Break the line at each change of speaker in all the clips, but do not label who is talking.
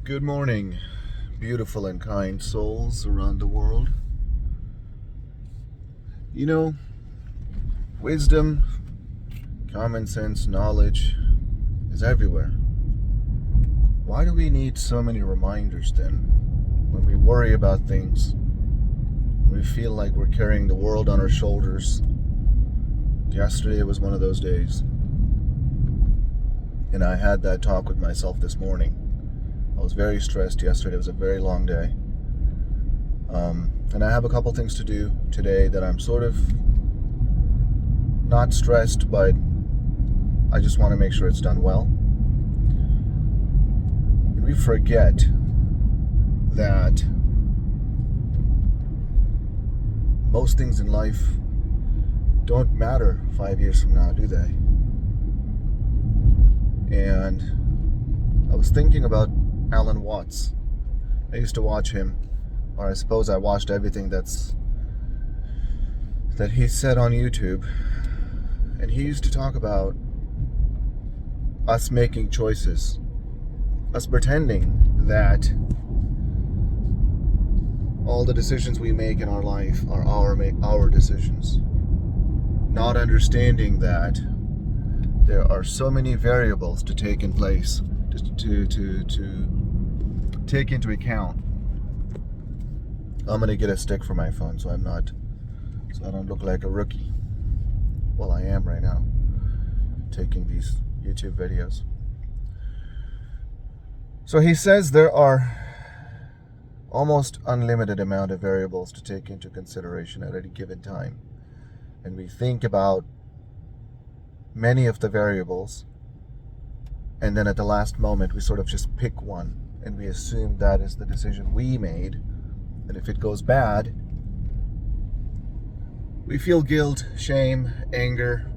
Good morning, beautiful and kind souls around the world. You know, wisdom, common sense, knowledge is everywhere. Why do we need so many reminders then? When we worry about things, when we feel like we're carrying the world on our shoulders. Yesterday was one of those days. And I had that talk with myself this morning. I was very stressed yesterday. It was a very long day. And I have a couple things to do today that I'm sort of not stressed, but I just want to make sure it's done well. And we forget that most things in life don't matter 5 years from now, do they? And I was thinking about Alan Watts. I used to watch him, or I suppose I watched everything that he said on YouTube. And he used to talk about us making choices, us pretending that all the decisions we make in our life are our decisions, not understanding that there are so many variables to take in place, to take into account. I'm gonna get a stick for my phone so I don't look like a rookie. Well, I am right now, taking these YouTube videos. So he says there are almost unlimited amount of variables to take into consideration at any given time. And we think about many of the variables, and then at the last moment we sort of just pick one and we assume that is the decision we made. And if it goes bad, we feel guilt, shame, anger.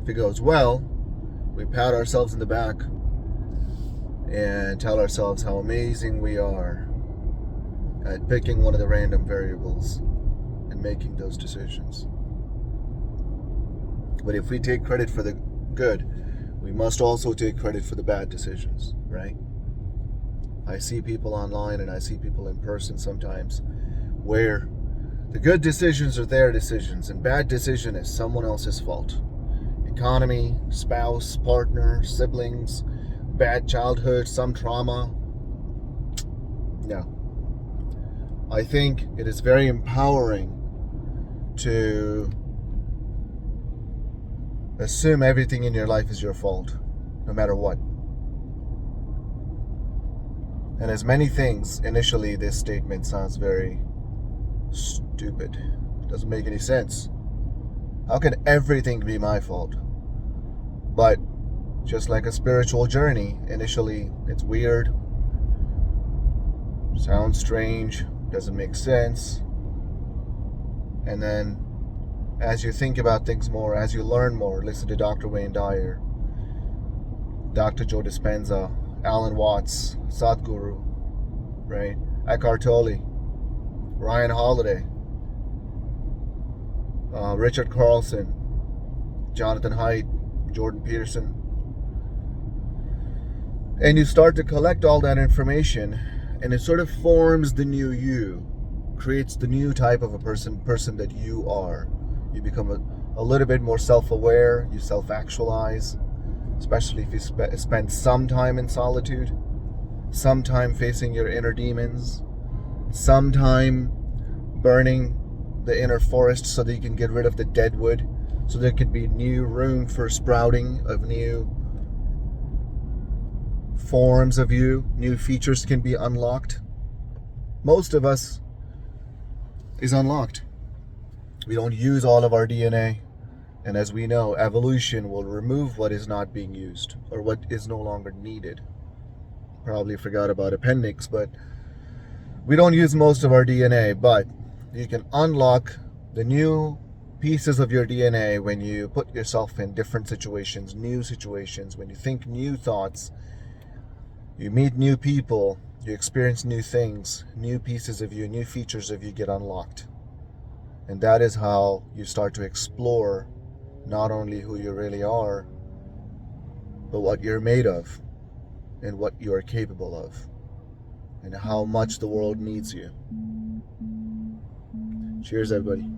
If it goes well, we pat ourselves in the back and tell ourselves how amazing we are at picking one of the random variables and making those decisions. But if we take credit for the good, we must also take credit for the bad decisions, right? I see people online and I see people in person sometimes where the good decisions are their decisions and bad decision is someone else's fault. Economy, spouse, partner, siblings, bad childhood, some trauma. No. I think it is very empowering to assume everything in your life is your fault, no matter what. And as many things, initially this statement sounds very stupid. It doesn't make any sense. How can everything be my fault? But just like a spiritual journey, initially it's weird, sounds strange, doesn't make sense. And then as you think about things more, as you learn more, listen to Dr. Wayne Dyer, Dr. Joe Dispenza, Alan Watts, Sadhguru, right? Eckhart Tolle, Ryan Holiday, Richard Carlson, Jonathan Haidt, Jordan Peterson. And you start to collect all that information and it sort of forms the new you, creates the new type of a person that you are. You become a little bit more self-aware, you self-actualize, especially if you spend some time in solitude, some time facing your inner demons, some time burning the inner forest so that you can get rid of the dead wood, so there could be new room for sprouting of new forms of you, new features can be unlocked. Most of us is unlocked. We don't use all of our DNA. And as we know, evolution will remove what is not being used or what is no longer needed. Probably forgot about appendix, but we don't use most of our DNA, but you can unlock the new pieces of your DNA when you put yourself in different situations, new situations, when you think new thoughts, you meet new people, you experience new things, new pieces of you, new features of you get unlocked. And that is how you start to explore not only who you really are, but what you're made of and what you are capable of. and how much the world needs you. Cheers, everybody.